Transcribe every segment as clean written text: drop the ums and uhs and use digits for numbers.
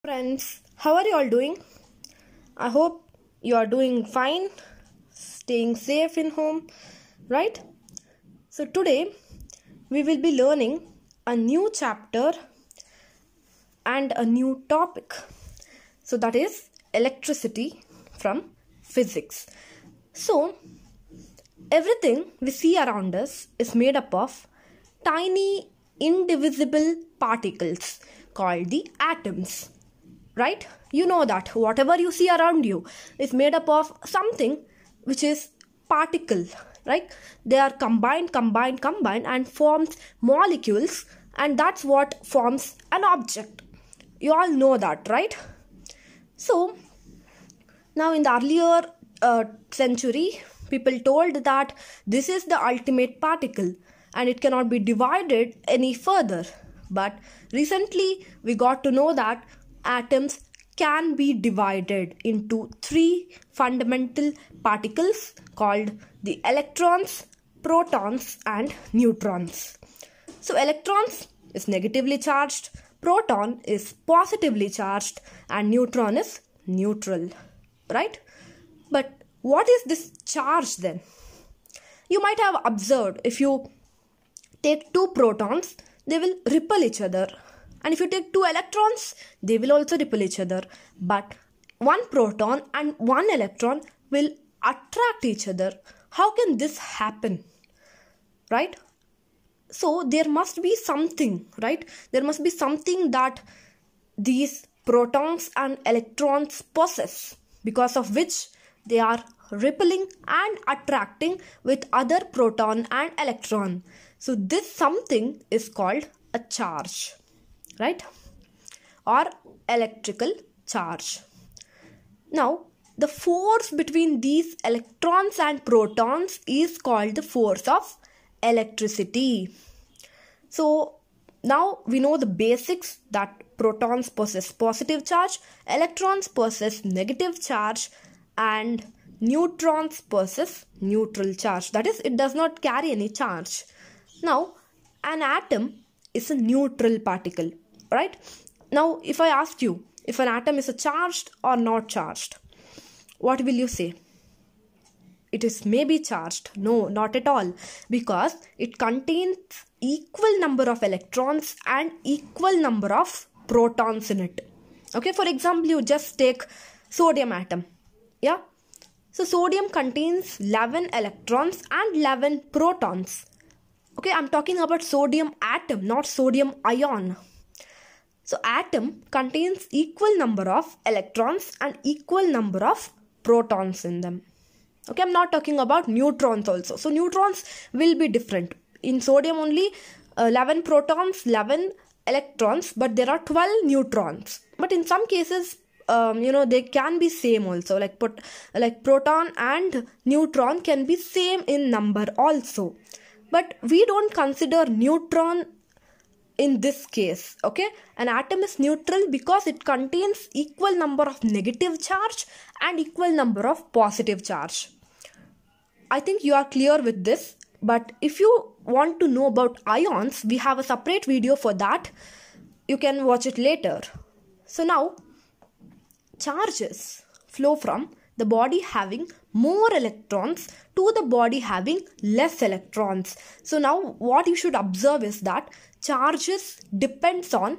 Friends, how are you all doing? I hope you are doing fine, staying safe in home, right? So today we will be learning a new chapter and a new topic. So that is electricity from physics. So everything we see around us is made up of tiny indivisible particles called the atoms. Right? You know that whatever you see around you is made up of something which is particle, right? They are combined and forms molecules, and that's what forms an object. You all know that, right? So now in the earlier century, people told that this is the ultimate particle and it cannot be divided any further. But recently we got to know that atoms can be divided into three fundamental particles called the electrons, protons and neutrons. So electrons is negatively charged, proton is positively charged and neutron is neutral, right? But what is this charge then? You might have observed if you take two protons, they will repel each other. And if you take two electrons, they will also repel each other. But one proton and one electron will attract each other. How can this happen? Right? So there must be something, right? There must be something that these protons and electrons possess, because of which they are repelling and attracting with other proton and electron. So this something is called a charge. Right? Or electrical charge. Now, the force between these electrons and protons is called the force of electricity. So, now we know the basics that protons possess positive charge, electrons possess negative charge, and neutrons possess neutral charge. That is, it does not carry any charge. Now, an atom is a neutral particle. Right? Now, if I ask you if an atom is charged or not charged, what will you say? It is maybe charged. No, not at all. Because it contains equal number of electrons and equal number of protons in it. Okay, for example, you just take sodium atom. Yeah? So, sodium contains 11 electrons and 11 protons. Okay, I'm talking about sodium atom, not sodium ion. So atom contains equal number of electrons and equal number of protons in them. Okay, I'm not talking about neutrons also. So neutrons will be different. In sodium only 11 protons, 11 electrons, but there are 12 neutrons. But in some cases, they can be same also. Like proton and neutron can be same in number also. But we don't consider neutron in this case. Okay, an atom is neutral because it contains equal number of negative charge and equal number of positive charge. I think you are clear with this. But if you want to know about ions, we have a separate video for that. You can watch it later. So now, charges flow from the body having more electrons to the body having less electrons. So now what you should observe is that charges depends on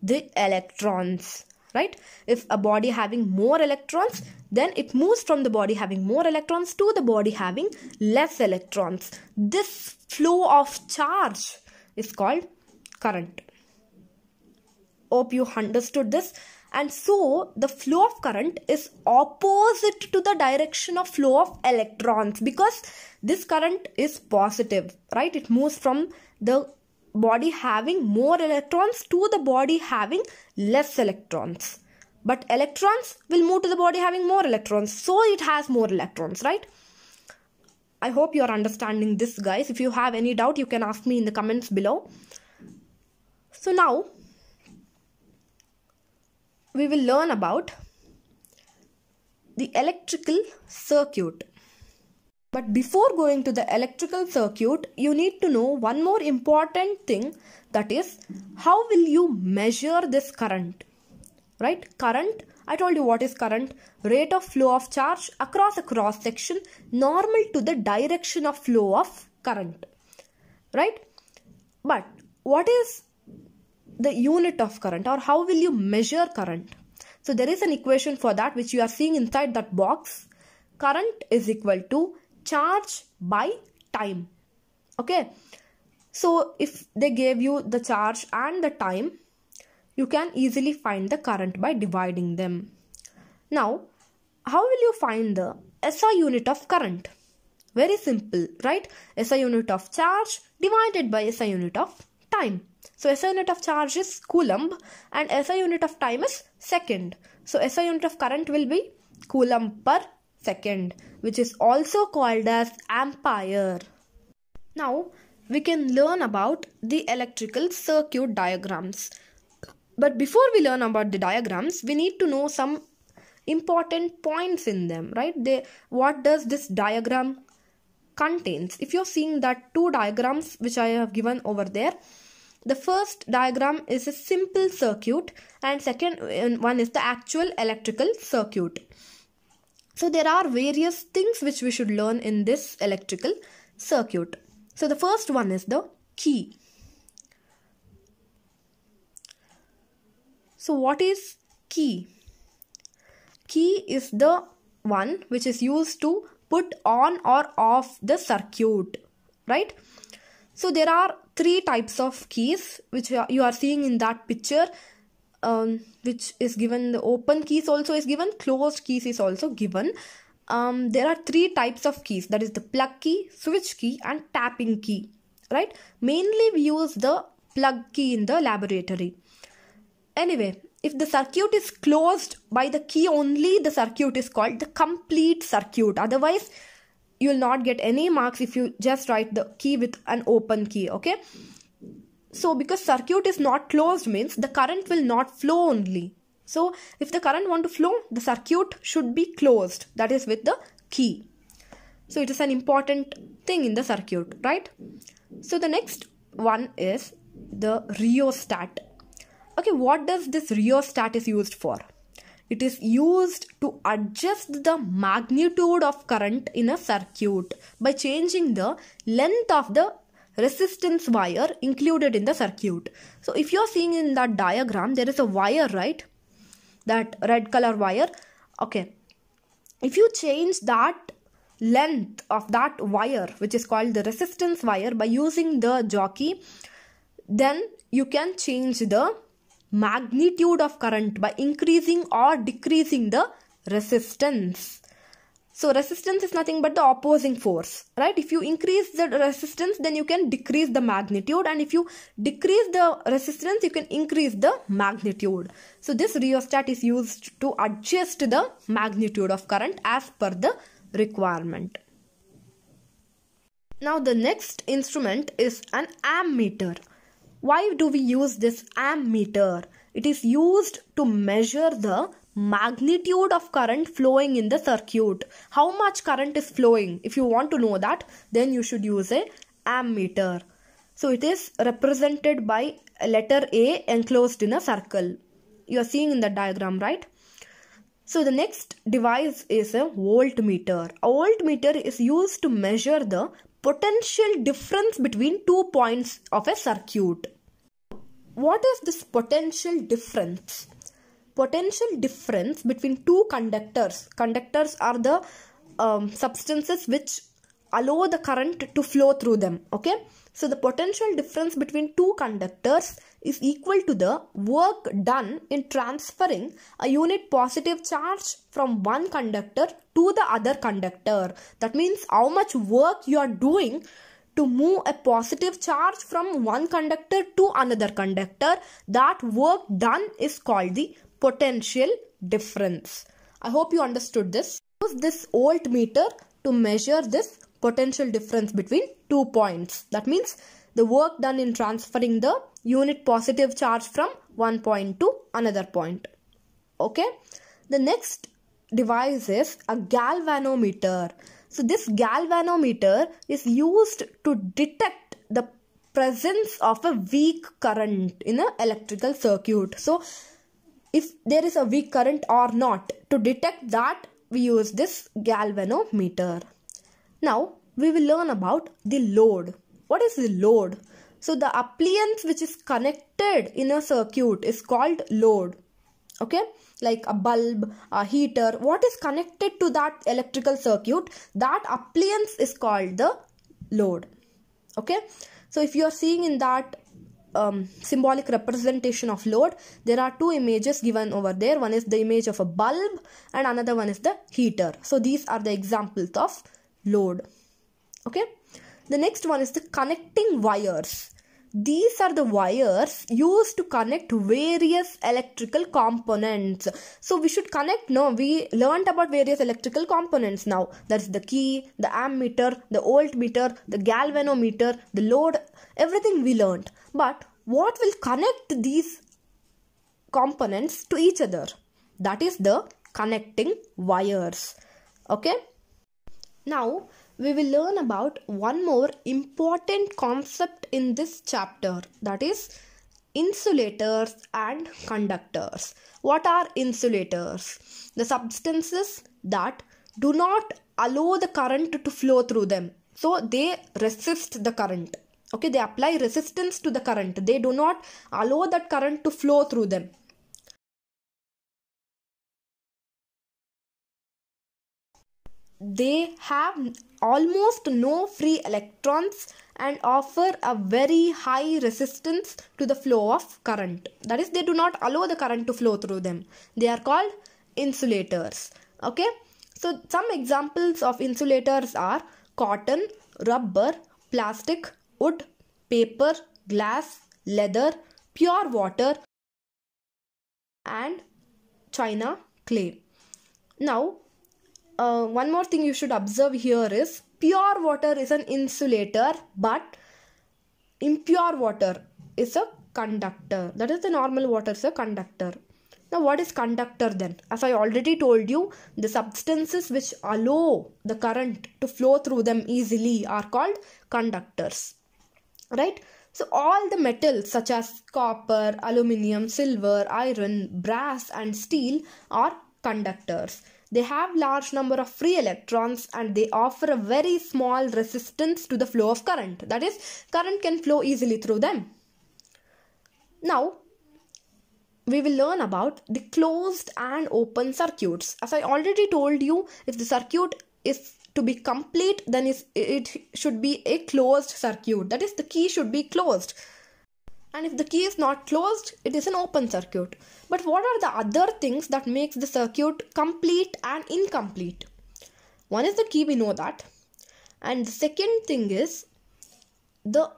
the electrons, right? If a body having more electrons, then it moves from the body having more electrons to the body having less electrons. This flow of charge is called current. Hope you understood this. And so the flow of current is opposite to the direction of flow of electrons, because this current is positive, right? It moves from the body having more electrons to the body having less electrons. But electrons will move to the body having more electrons, so it has more electrons, right? I hope you are understanding this, guys. If you have any doubt, you can ask me in the comments below. So now we will learn about the electrical circuit. But before going to the electrical circuit, you need to know one more important thing, that is, how will you measure this current? right? Current, I told you what is current. Rate of flow of charge across a cross section normal to the direction of flow of current, right? But what is the unit of current, or how will you measure current? So there is an equation for that which you are seeing inside that box. Current is equal to charge by time. Okay, so if they gave you the charge and the time, you can easily find the current by dividing them. Now, how will you find the SI unit of current? Very simple, right? SI unit of charge divided by SI unit of time. So SI unit of charge is coulomb and SI unit of time is second. So SI unit of current will be coulomb per second, which is also called as ampere. Now we can learn about the electrical circuit diagrams. But before we learn about the diagrams, we need to know some important points in them, right? What does this diagram contains? If you're seeing that two diagrams which I have given over there, the first diagram is a simple circuit and second one is the actual electrical circuit. So there are various things which we should learn in this electrical circuit. So the first one is the key. So what is key? Key is the one which is used to put on or off the circuit, right? So there are three types of keys which you are seeing in that picture, which is given. The open keys also is given, closed keys is also given. There are three types of keys, that is the plug key, switch key and tapping key, right? Mainly we use the plug key in the laboratory. Anyway, if the circuit is closed by the key only, the circuit is called the complete circuit. Otherwise, you will not get any marks if you just write the key with an open key, okay? So because circuit is not closed means the current will not flow only. So if the current want to flow, the circuit should be closed, that is with the key. So it is an important thing in the circuit, right? So the next one is the rheostat. Okay, what does this rheostat is used for? It is used to adjust the magnitude of current in a circuit by changing the length of the resistance wire included in the circuit. So if you are seeing in that diagram, there is a wire, right? That red color wire. Okay, if you change that length of that wire, which is called the resistance wire, by using the jockey, then you can change the magnitude of current by increasing or decreasing the resistance. So resistance is nothing but the opposing force, right? If you increase the resistance, then you can decrease the magnitude, and if you decrease the resistance, you can increase the magnitude. So this rheostat is used to adjust the magnitude of current as per the requirement. Now the next instrument is an ammeter. Why do we use this ammeter? It is used to measure the magnitude of current flowing in the circuit. How much current is flowing? If you want to know that, then you should use a ammeter. So it is represented by a letter A enclosed in a circle. You are seeing in the diagram, right? So the next device is a voltmeter. A voltmeter is used to measure the potential difference between 2 points of a circuit. What is this potential difference? Potential difference between two conductors. Conductors are the substances which allow the current to flow through them. Okay, so the potential difference between two conductors is equal to the work done in transferring a unit positive charge from one conductor to the other conductor. That means how much work you are doing to move a positive charge from one conductor to another conductor. That work done is called the potential difference. I hope you understood this. Use this voltmeter to measure this potential difference between 2 points. That means the work done in transferring the unit positive charge from one point to another point. Okay, the next device is a galvanometer. So this galvanometer is used to detect the presence of a weak current in an electrical circuit. So if there is a weak current or not. To detect that, we use this galvanometer. Now we will learn about the load. What is the load? So the appliance which is connected in a circuit is called load. Okay, like a bulb, a heater, what is connected to that electrical circuit, that appliance is called the load. Okay, so if you are seeing in that symbolic representation of load, there are two images given over there. One is the image of a bulb and another one is the heater. So these are the examples of load. Okay, the next one is the connecting wires. These are the wires used to connect various electrical components. So we should connect, no, we learned about various electrical components now. That is the key, the ammeter, the voltmeter, the galvanometer, the load, everything we learned. But what will connect these components to each other? That is the connecting wires. Okay. Now we will learn about one more important concept in this chapter, that is insulators and conductors. What are insulators? The substances that do not allow the current to flow through them. So they resist the current. Okay, they apply resistance to the current. They do not allow that current to flow through them. They have almost no free electrons and offer a very high resistance to the flow of current. That is, they do not allow the current to flow through them. They are called insulators. Okay, so some examples of insulators are cotton, rubber, plastic, wood, paper, glass, leather, pure water, and china clay. Now one more thing you should observe here is pure water is an insulator, but impure water is a conductor. That is, the normal water is a conductor. Now what is conductor then? As I already told you, the substances which allow the current to flow through them easily are called conductors. Right? So all the metals such as copper, aluminium, silver, iron, brass and steel are conductors. They have large number of free electrons and they offer a very small resistance to the flow of current. That is, current can flow easily through them. Now, we will learn about the closed and open circuits. As I already told you, if the circuit is to be complete, then it should be a closed circuit. That is, the key should be closed. And if the key is not closed, it is an open circuit. But what are the other things that makes the circuit complete and incomplete? One is the key, we know that. And the second thing is the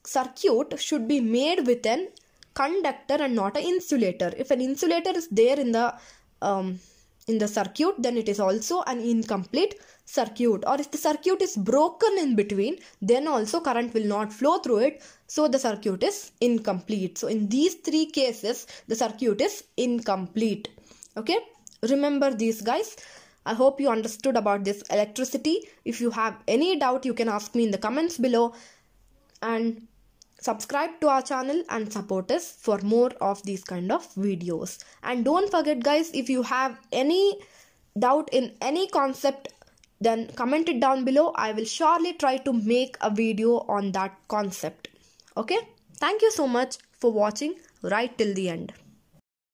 circuit should be made with an conductor and not an insulator. If an insulator is there in the circuit, then it is also an incomplete circuit. Or if the circuit is broken in between, then also current will not flow through it, so the circuit is incomplete. So in these three cases, the circuit is incomplete. Okay, remember these, guys. I hope you understood about this electricity. If you have any doubt, you can ask me in the comments below, and subscribe to our channel and support us for more of these kind of videos. And don't forget, guys, if you have any doubt in any concept, then comment it down below. I will surely try to make a video on that concept. Okay, thank you so much for watching right till the end.